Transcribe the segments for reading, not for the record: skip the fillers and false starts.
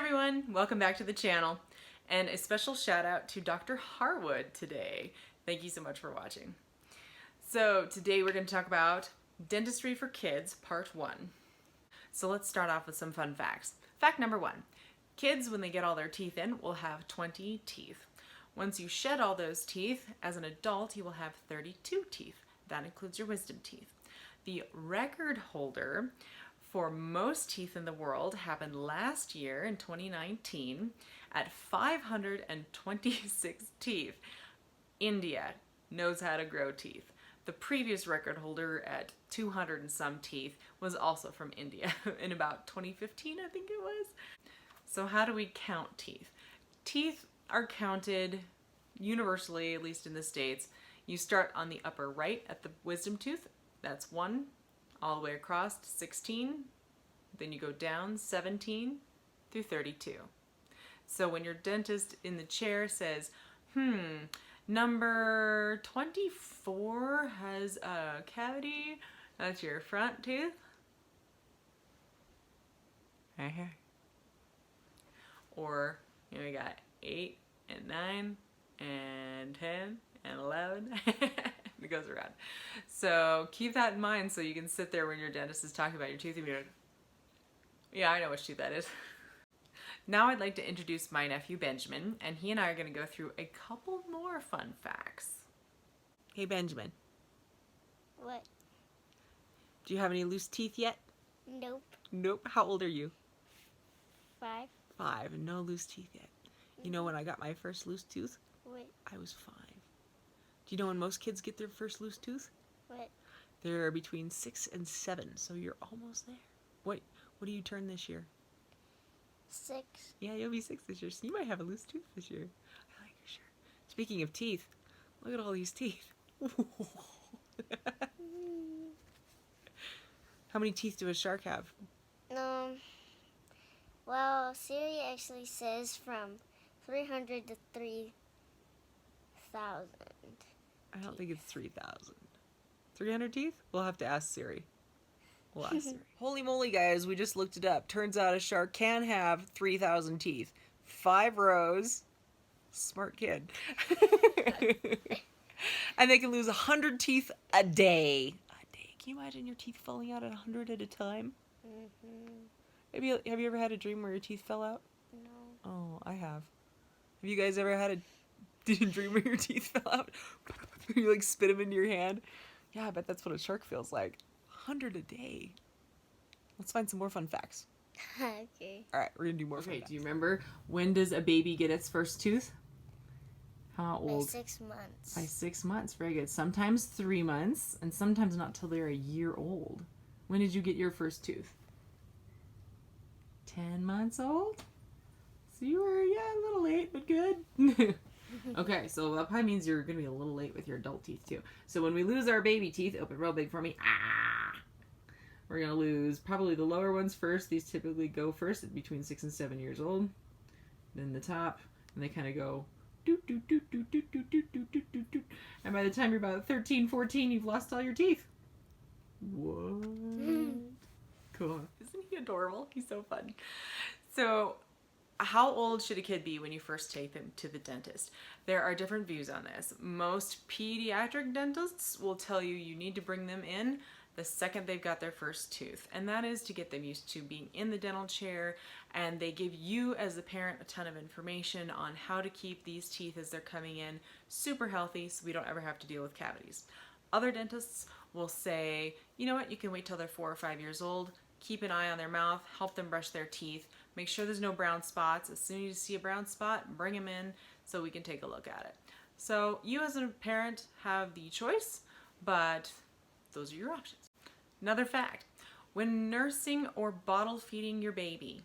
everyone, welcome back to the channel, and a special shout out to Dr. Harwood today. Thank you so much for watching. So today we're going to talk about Dentistry for Kids, Part 1. So let's start off with some fun facts. Fact number 1, kids when they get all their teeth in will have 20 teeth. Once you shed all those teeth, as an adult you will have 32 teeth. That includes your wisdom teeth. The record holder for most teeth in the world happened last year in 2019 at 526 teeth. India knows how to grow teeth. The previous record holder at 200 and some teeth was also from India in about 2015, I think it was. So how do we count teeth? Teeth are counted universally, at least in the States. You start on the upper right at the wisdom tooth. That's 1. All the way across to 16, then you go down 17 through 32. So when your dentist in the chair says, number 24 has a cavity, that's your front tooth. Right here. Or, we got 8 and 9 and 10 and 11. It goes around. So keep that in mind so you can sit there when your dentist is talking about your tooth and be like, yeah, I know which tooth that is. Now I'd like to introduce my nephew Benjamin, and he and I are going to go through a couple more fun facts. Hey Benjamin. What? Do you have any loose teeth yet? Nope. Nope. How old are you? 5. 5 and no loose teeth yet. You know when I got my first loose tooth? What? I was 5. Do you know when most kids get their first loose tooth? What? They're between 6 and 7, so you're almost there. What do you turn this year? 6. Yeah, you'll be 6 this year, so you might have a loose tooth this year. I like your shirt. Speaking of teeth, look at all these teeth. How many teeth do a shark have? Well, Siri actually says from 300 to 3,000. I don't think it's 3,000. 300 teeth? We'll have to ask Siri. We'll ask Siri. Holy moly, guys, we just looked it up. Turns out a shark can have 3,000 teeth. 5 rows. Smart kid. And they can lose 100 teeth a day. A day. Can you imagine your teeth falling out at 100 at a time? Have you ever had a dream where your teeth fell out? No. Oh, I have. Have you guys ever had a dream where your teeth fell out? You like spit them into your hand? Yeah, I bet that's what a shark feels like. 100 a day. Let's find some more fun facts. Okay. All right, we're gonna do more fun facts. Do you remember when does a baby get its first tooth? How old? By 6 months. By 6 months. Very good. Sometimes 3 months, and sometimes not till they're a year old. When did you get your first tooth? 10 months old? So you were, a little late, but good. Okay, so that probably means you're going to be a little late with your adult teeth, too. So when we lose our baby teeth, open real big for me. We're going to lose probably the lower ones first. These typically go first at between 6 and 7 years old. Then the top, and they kind of go doot, doot, doot, doot, doot, doot, doot, doot, doot, doot, doot. And by the time you're about 13, 14, you've lost all your teeth. What? Cool. Isn't he adorable? He's so fun. So how old should a kid be when you first take them to the dentist? There are different views on this. Most pediatric dentists will tell you you need to bring them in the second they've got their first tooth, and that is to get them used to being in the dental chair, and they give you as the parent a ton of information on how to keep these teeth as they're coming in super healthy so we don't ever have to deal with cavities. Other dentists will say, you know what, you can wait till they're 4 or 5 years old, keep an eye on their mouth, help them brush their teeth, make sure there's no brown spots. As soon as you see a brown spot, bring them in so we can take a look at it. So you as a parent have the choice, but those are your options. Another fact, when nursing or bottle feeding your baby,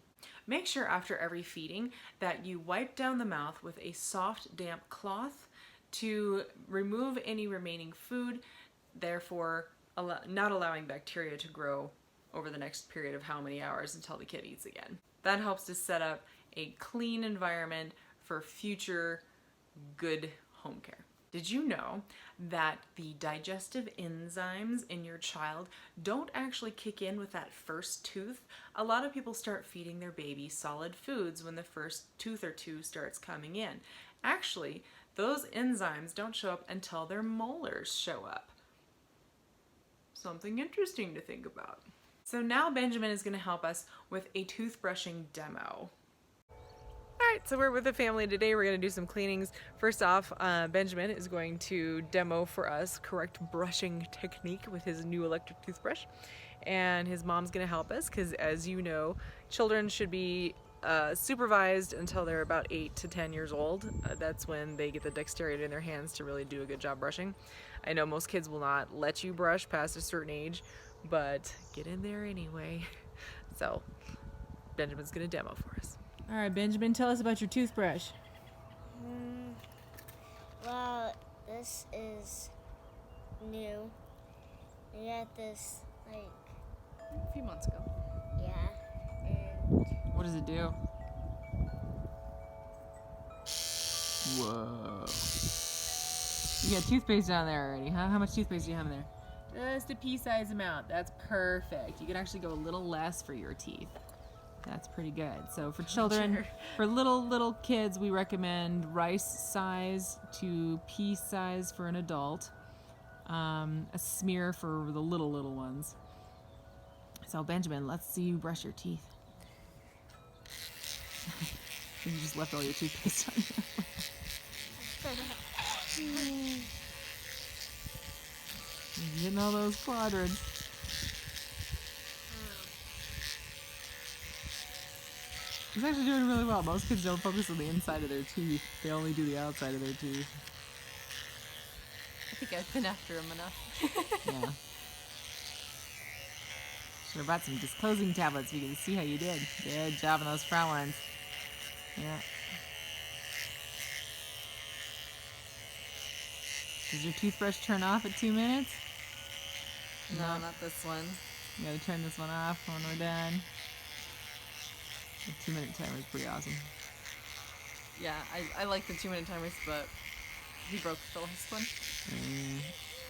make sure after every feeding that you wipe down the mouth with a soft, damp cloth to remove any remaining food, therefore not allowing bacteria to grow over the next period of how many hours until the kid eats again. That helps to set up a clean environment for future good home care. Did you know that the digestive enzymes in your child don't actually kick in with that first tooth? A lot of people start feeding their baby solid foods when the first tooth or two starts coming in. Actually, those enzymes don't show up until their molars show up. Something interesting to think about. So now Benjamin is going to help us with a toothbrushing demo. Alright, so we're with the family today. We're going to do some cleanings. First off, Benjamin is going to demo for us correct brushing technique with his new electric toothbrush. And his mom's going to help us because, as you know, children should be supervised until they're about 8 to 10 years old. That's when they get the dexterity in their hands to really do a good job brushing. I know most kids will not let you brush past a certain age, but get in there anyway. So Benjamin's going to demo for us. All right, Benjamin, tell us about your toothbrush. Well, this is new. I got this, like, A few months ago. yeah, and What does it do? Whoa. You got toothpaste down there already, huh? How much toothpaste do you have in there? Just a pea-sized amount. That's perfect. You can actually go a little less for your teeth. That's pretty good. So for children, for little kids, we recommend rice size to pea size for an adult. A smear for the little ones. So Benjamin, let's see you brush your teeth. You just left all your toothpaste on there. You're getting all those quadrants. He's actually doing really well. Most kids don't focus on the inside of their teeth. They only do the outside of their teeth. I think I've been after him enough. Yeah. Should have brought some disclosing tablets so you can see how you did. Good job on those front ones. Yeah. Does your toothbrush turn off at 2 minutes? No, not this one. You gotta turn this one off when we're done. The 2-minute timer is pretty awesome. Yeah, I like the 2-minute timers, but he broke the last one.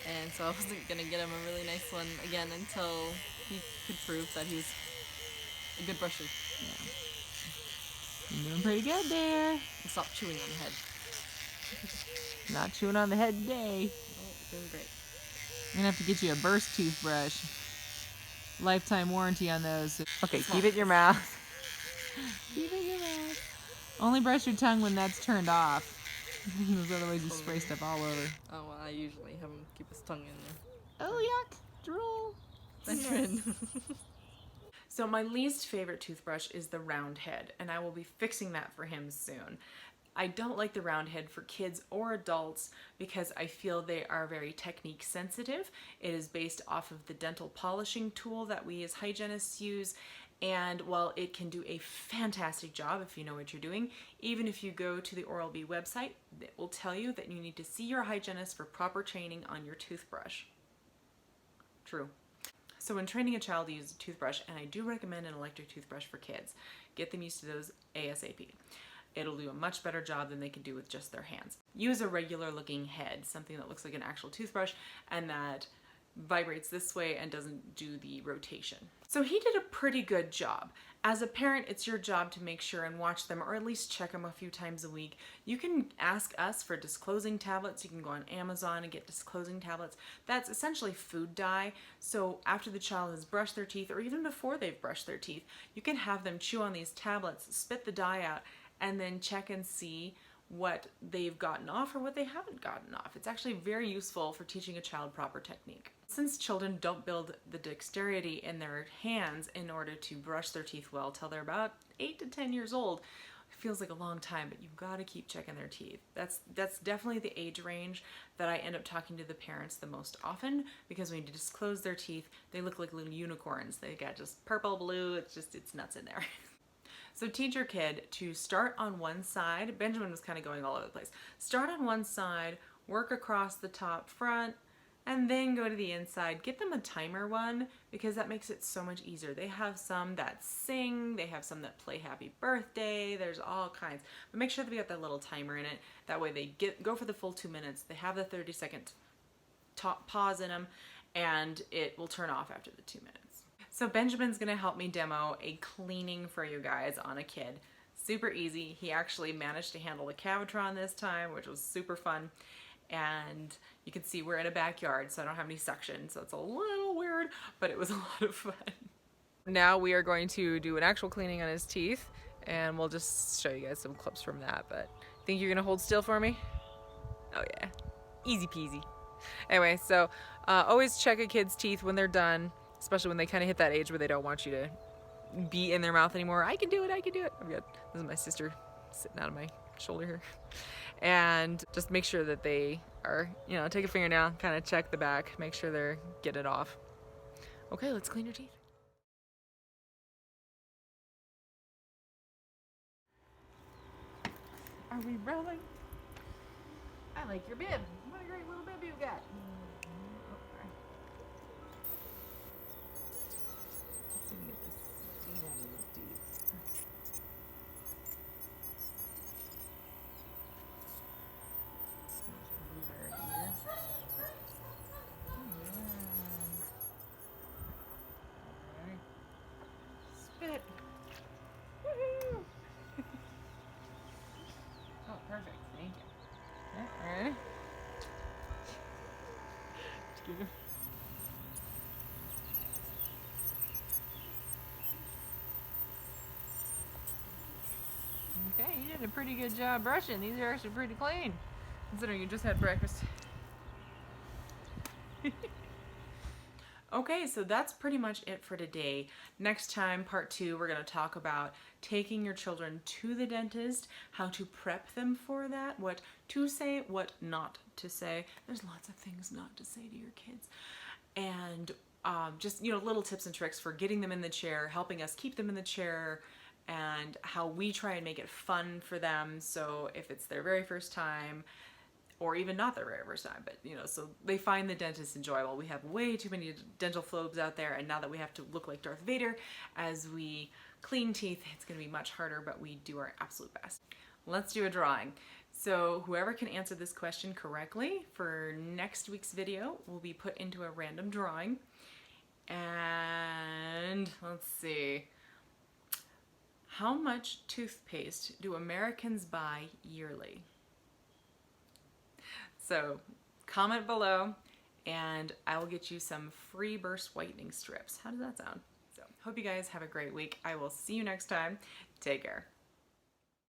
And so I wasn't going to get him a really nice one again until he could prove that he was a good brusher. Yeah. You're doing pretty good there. And stop chewing on the head. Not chewing on the head today. Oh, doing great. I'm gonna have to get you a burst toothbrush. Lifetime warranty on those. Okay, keep it in your mouth. Keep it in your mouth. Only brush your tongue when that's turned off. Because otherwise you spray stuff all over. Oh, well, I usually have him keep his tongue in there. Oh, yuck. Drool. Benjamin. So my least favorite toothbrush is the round head, and I will be fixing that for him soon. I don't like the round head for kids or adults because I feel they are very technique sensitive. It is based off of the dental polishing tool that we as hygienists use, and while it can do a fantastic job if you know what you're doing, even if you go to the Oral-B website, it will tell you that you need to see your hygienist for proper training on your toothbrush. True. So when training a child to use a toothbrush, and I do recommend an electric toothbrush for kids, get them used to those ASAP. It'll do a much better job than they can do with just their hands. Use a regular looking head, something that looks like an actual toothbrush and that vibrates this way and doesn't do the rotation. So he did a pretty good job. As a parent, it's your job to make sure and watch them, or at least check them a few times a week. You can ask us for disclosing tablets. You can go on Amazon and get disclosing tablets. That's essentially food dye. So after the child has brushed their teeth, or even before they've brushed their teeth, you can have them chew on these tablets, spit the dye out, and then check and see what they've gotten off or what they haven't gotten off. It's actually very useful for teaching a child proper technique. Since children don't build the dexterity in their hands in order to brush their teeth well till they're about 8 to 10 years old, it feels like a long time, but you've got to keep checking their teeth. That's definitely the age range that I end up talking to the parents the most often, because when you disclose their teeth, they look like little unicorns. They got just purple, blue, it's nuts in there. So teach your kid to start on one side. Benjamin was kind of going all over the place. Start on one side, work across the top front, and then go to the inside. Get them a timer one because that makes it so much easier. They have some that sing, they have some that play happy birthday, there's all kinds. But make sure that we got that little timer in it. That way they go for the full 2 minutes. They have the 30-second pause in them, and it will turn off after the 2 minutes. So Benjamin's gonna help me demo a cleaning for you guys on a kid. Super easy. He actually managed to handle the Cavitron this time, which was super fun. And you can see we're in a backyard, so I don't have any suction, so it's a little weird, but it was a lot of fun. Now we are going to do an actual cleaning on his teeth, and we'll just show you guys some clips from that. But think you're gonna hold still for me? Oh yeah, easy peasy. Anyway, so always check a kid's teeth when they're done, especially when they kind of hit that age where they don't want you to be in their mouth anymore. I can do it, I can do it. I've got, this is my sister sitting out of my shoulder here. And just make sure that they are, you know, take a fingernail, kind of check the back, make sure they're getting it off. Okay, let's clean your teeth. Are we rolling? I like your bib. What a great little bib you got. Spit. Woohoo! Oh, perfect. Thank you. Alright. Okay, you did a pretty good job brushing. These are actually pretty clean, considering you just had breakfast. Okay, so that's pretty much it for today. Next time, part 2, we're going to talk about taking your children to the dentist, how to prep them for that, what to say, what not to say. There's lots of things not to say to your kids. And just, you know, little tips and tricks for getting them in the chair, helping us keep them in the chair, and how we try and make it fun for them. So if it's their very first time, or even not their very first time, but you know, so they find the dentist enjoyable. We have way too many dental phobes out there, and now that we have to look like Darth Vader as we clean teeth, it's gonna be much harder, but we do our absolute best. Let's do a drawing. So whoever can answer this question correctly for next week's video will be put into a random drawing. And let's see. How much toothpaste do Americans buy yearly? So comment below and I will get you some free burst whitening strips. How does that sound? So hope you guys have a great week. I will see you next time. Take care.